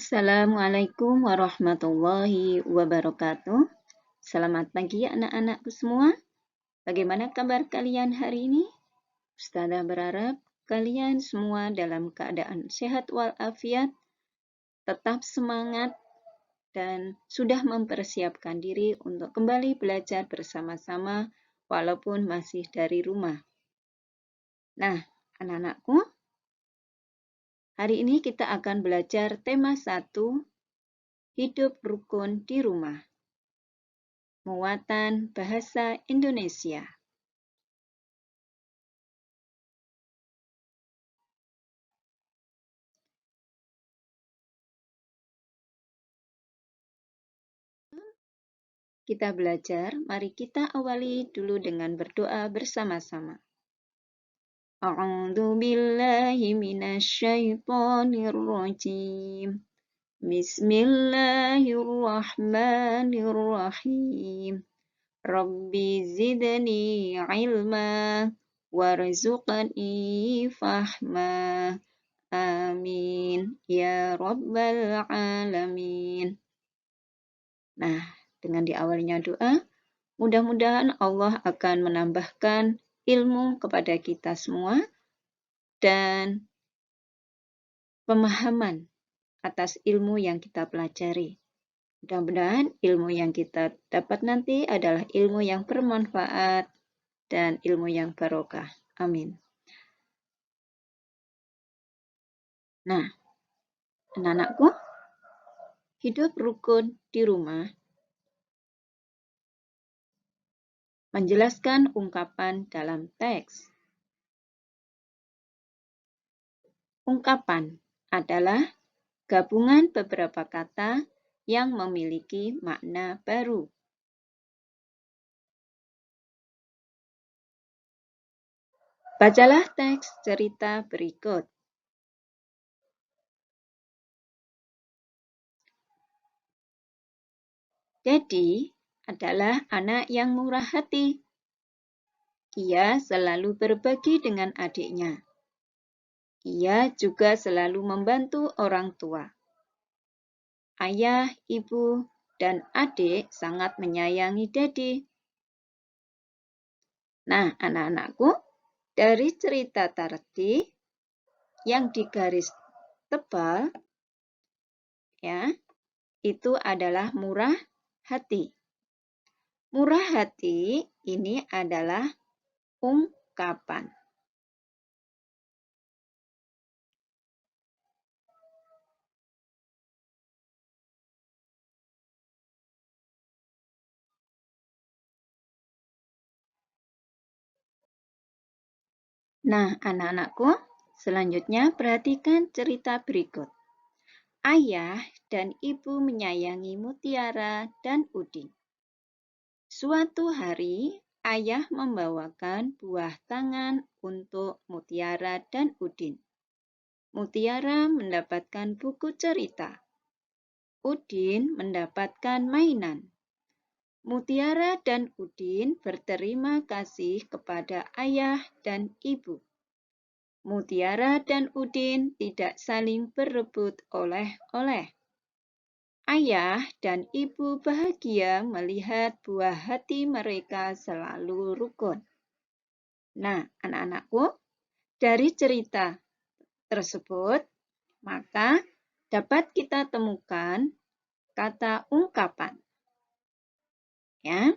Assalamualaikum warahmatullahi wabarakatuh. Selamat pagi anak-anakku semua. Bagaimana kabar kalian hari ini? Ustazah berharap kalian semua dalam keadaan sehat walafiat, tetap semangat, dan sudah mempersiapkan diri untuk kembali belajar bersama-sama walaupun masih dari rumah. Nah, anak-anakku, hari ini kita akan belajar tema 1, hidup rukun di rumah. Muatan bahasa Indonesia. Kita belajar, mari kita awali dulu dengan berdoa bersama-sama. A'udzu billahi minasyaitonir rajim. Bismillahirrahmanirrahim. Rabbi zidni ilma warzuqni fahma. Amin ya rabbal alamin. Nah, dengan diawalinya doa, mudah-mudahan Allah akan menambahkan ilmu kepada kita semua dan pemahaman atas ilmu yang kita pelajari. Mudah-mudahan ilmu yang kita dapat nanti adalah ilmu yang bermanfaat dan ilmu yang barokah. Amin. Nah, anak-anakku, hidup rukun di rumah menjelaskan ungkapan dalam teks. Ungkapan adalah gabungan beberapa kata yang memiliki makna baru. Bacalah teks cerita berikut. Dedi adalah anak yang murah hati. Ia selalu berbagi dengan adiknya. Ia juga selalu membantu orang tua. Ayah, ibu, dan adik sangat menyayangi Dedi. Nah, anak-anakku, dari cerita tadi yang digaris tebal, ya, itu adalah murah hati. Murah hati ini adalah ungkapan. Nah, anak-anakku, selanjutnya perhatikan cerita berikut. Ayah dan ibu menyayangi Mutiara dan Udin. Suatu hari, ayah membawakan buah tangan untuk Mutiara dan Udin. Mutiara mendapatkan buku cerita. Udin mendapatkan mainan. Mutiara dan Udin berterima kasih kepada ayah dan ibu. Mutiara dan Udin tidak saling berebut oleh-oleh. Ayah dan ibu bahagia melihat buah hati mereka selalu rukun. Nah, anak-anakku, dari cerita tersebut, maka dapat kita temukan kata ungkapan. Ya,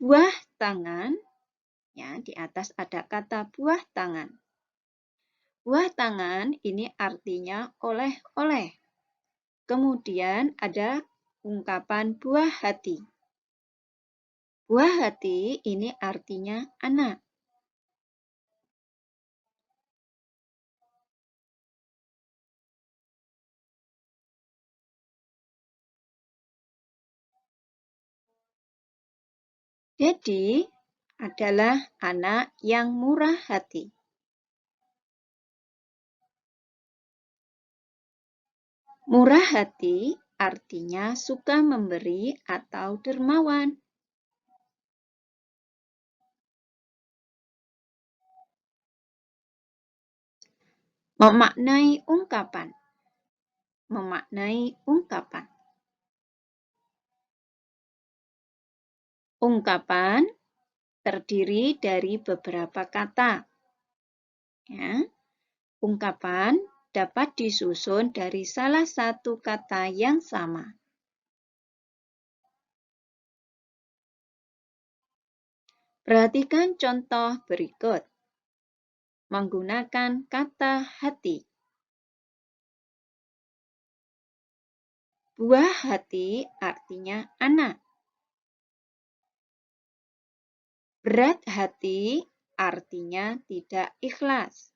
buah tangan, ya, di atas ada kata buah tangan. Buah tangan ini artinya oleh-oleh. Kemudian ada ungkapan buah hati. Buah hati ini artinya anak. Dedi adalah anak yang murah hati. Murah hati artinya suka memberi atau dermawan. Memaknai ungkapan. memaknai ungkapan. Ungkapan terdiri dari beberapa kata. Ya. Ungkapan dapat disusun dari salah satu kata yang sama. Perhatikan contoh berikut. Menggunakan kata hati. Buah hati artinya anak. Berat hati artinya tidak ikhlas.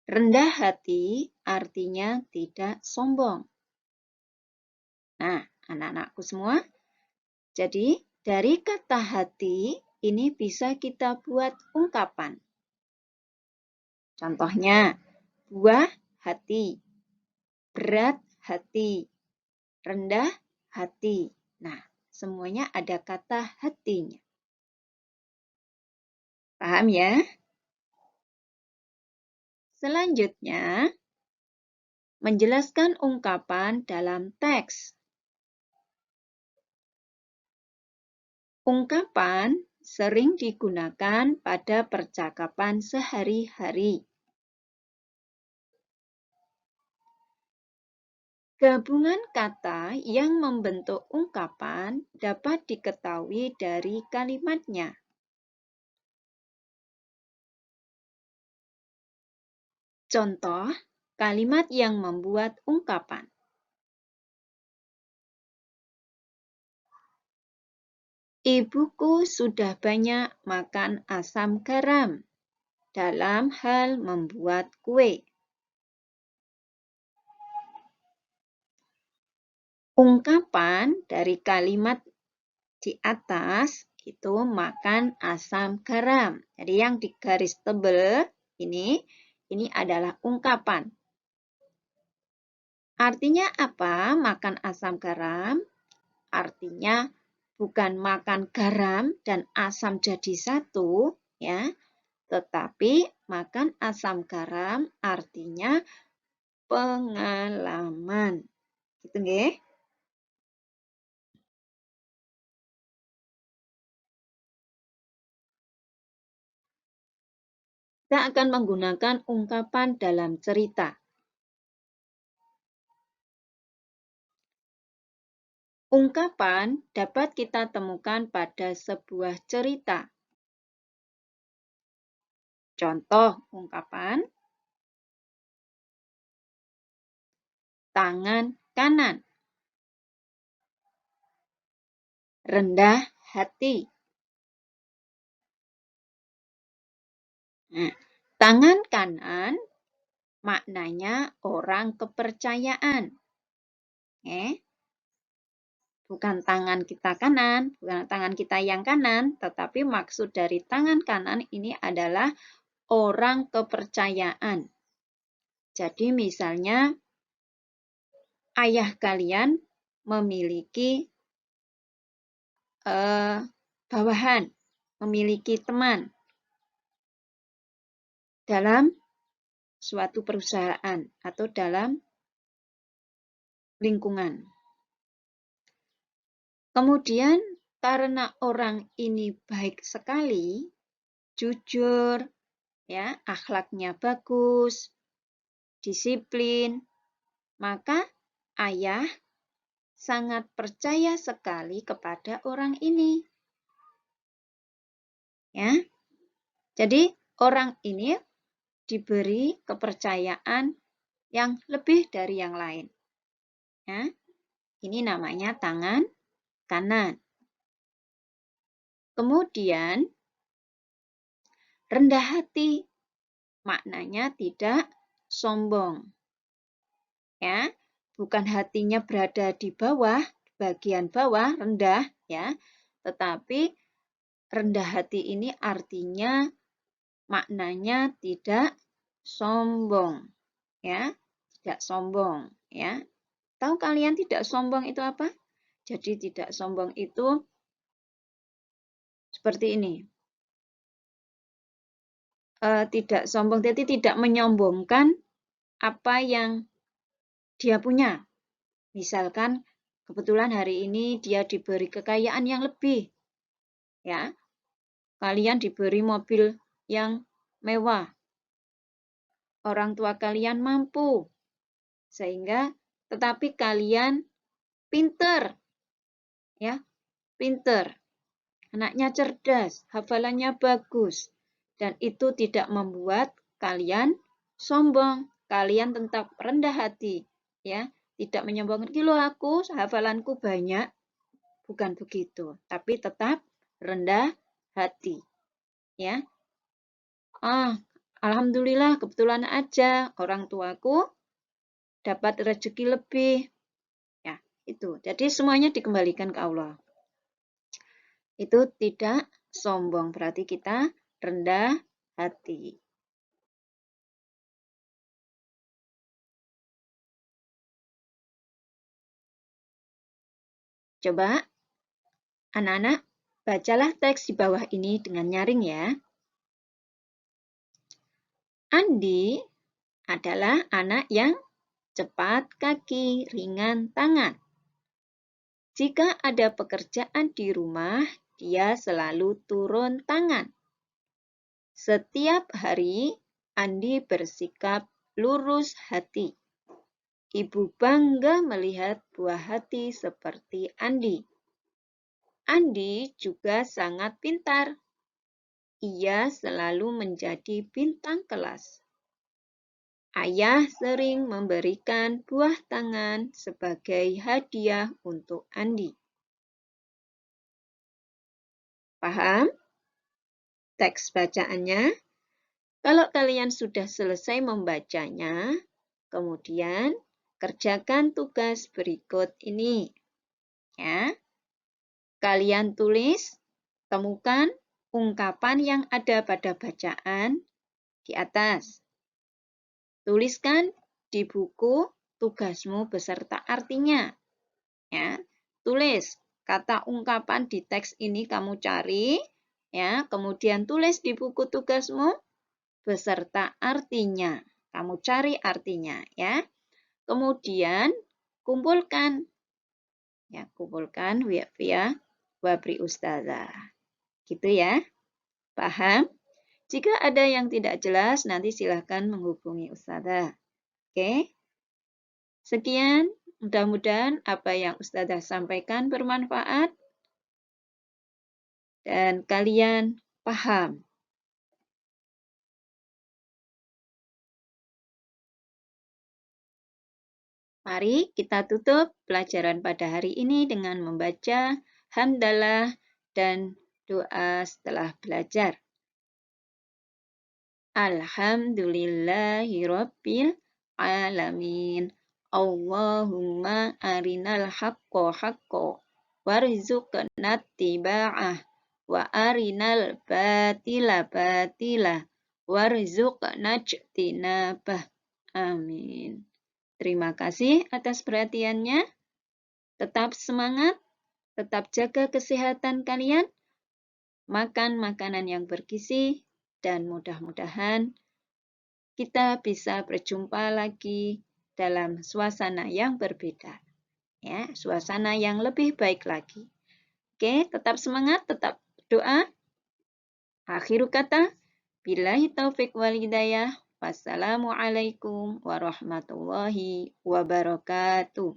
Rendah hati artinya tidak sombong. Nah, anak-anakku semua, jadi dari kata hati ini bisa kita buat ungkapan. Contohnya, buah hati, berat hati, rendah hati. Nah, semuanya ada kata hatinya. Paham ya? Selanjutnya, menjelaskan ungkapan dalam teks. Ungkapan sering digunakan pada percakapan sehari-hari. Gabungan kata yang membentuk ungkapan dapat diketahui dari kalimatnya. Contoh kalimat yang membuat ungkapan. Ibuku sudah banyak makan asam garam dalam hal membuat kue. Ungkapan dari kalimat di atas itu makan asam garam. Jadi yang di garis tebal ini adalah ungkapan. Artinya apa? Makan asam garam artinya bukan makan garam dan asam jadi satu, ya, tetapi makan asam garam artinya pengalaman. Gitu nggih? Kita akan menggunakan ungkapan dalam cerita. Ungkapan dapat kita temukan pada sebuah cerita. Contoh ungkapan, tangan kanan, rendah hati. Nah, tangan kanan maknanya orang kepercayaan. Bukan tangan kita kanan, bukan tangan kita yang kanan, tetapi maksud dari tangan kanan ini adalah orang kepercayaan. Jadi misalnya ayah kalian memiliki bawahan, memiliki teman dalam suatu perusahaan atau dalam lingkungan. Kemudian karena orang ini baik sekali, jujur, ya, akhlaknya bagus, disiplin, maka ayah sangat percaya sekali kepada orang ini. Ya. Jadi orang ini diberi kepercayaan yang lebih dari yang lain. Ya. Ini namanya tangan kanan. Kemudian rendah hati maknanya tidak sombong. Ya, bukan hatinya berada di bawah, bagian bawah rendah ya, tetapi rendah hati ini artinya maknanya tidak sombong. Ya, tidak sombong ya. Tahu kalian tidak sombong itu apa? Jadi tidak sombong itu seperti ini. Tidak sombong, jadi tidak menyombongkan apa yang dia punya. Misalkan kebetulan hari ini dia diberi kekayaan yang lebih. Ya, kalian diberi mobil yang mewah. Orang tua kalian mampu. Sehingga tetapi kalian pinter. Ya, pinter. Anaknya cerdas, hafalannya bagus. Dan itu tidak membuat kalian sombong. Kalian tetap rendah hati. Ya, tidak menyombongkan, "Gila aku, hafalanku banyak." Bukan begitu, tapi tetap rendah hati. Ya, alhamdulillah kebetulan aja orang tuaku dapat rezeki lebih. Ya, itu. Jadi semuanya dikembalikan ke Allah. Itu tidak sombong, berarti kita rendah hati. Coba anak-anak bacalah teks di bawah ini dengan nyaring ya. Andi adalah anak yang cepat kaki, ringan tangan. Jika ada pekerjaan di rumah, dia selalu turun tangan. Setiap hari, Andi bersikap lurus hati. Ibu bangga melihat buah hati seperti Andi. Andi juga sangat pintar. Ia selalu menjadi bintang kelas. Ayah sering memberikan buah tangan sebagai hadiah untuk Andi. Paham teks bacaannya? Kalau kalian sudah selesai membacanya, kemudian kerjakan tugas berikut ini. Ya. Kalian tulis, temukan ungkapan yang ada pada bacaan di atas. Tuliskan di buku tugasmu beserta artinya. Ya. Tulis kata ungkapan di teks ini kamu cari, ya. Kemudian tulis di buku tugasmu beserta artinya. Kamu cari artinya, ya. Kemudian kumpulkan. Ya, kumpulkan via Wabri Ustazah. Gitu ya. Paham? Jika ada yang tidak jelas, nanti silahkan menghubungi Ustazah. Oke? Sekian, mudah-mudahan apa yang Ustazah sampaikan bermanfaat dan kalian paham. Mari kita tutup pelajaran pada hari ini dengan membaca hamdalah dan doa setelah belajar. Alhamdulillahirabbil alamin. Allahumma arinal haqqo haqqo warzuqna ittiba'ah wa arinal batila batila warzuqna ijtinabah. Amin. Terima kasih atas perhatiannya. Tetap semangat, tetap jaga kesehatan kalian, makan makanan yang bergizi, dan mudah-mudahan kita bisa berjumpa lagi dalam suasana yang berbeda. Ya, suasana yang lebih baik lagi. Oke, tetap semangat, tetap doa. Akhiru kata, billahi taufiq wal hidayah. Wassalamualaikum warahmatullahi wabarakatuh.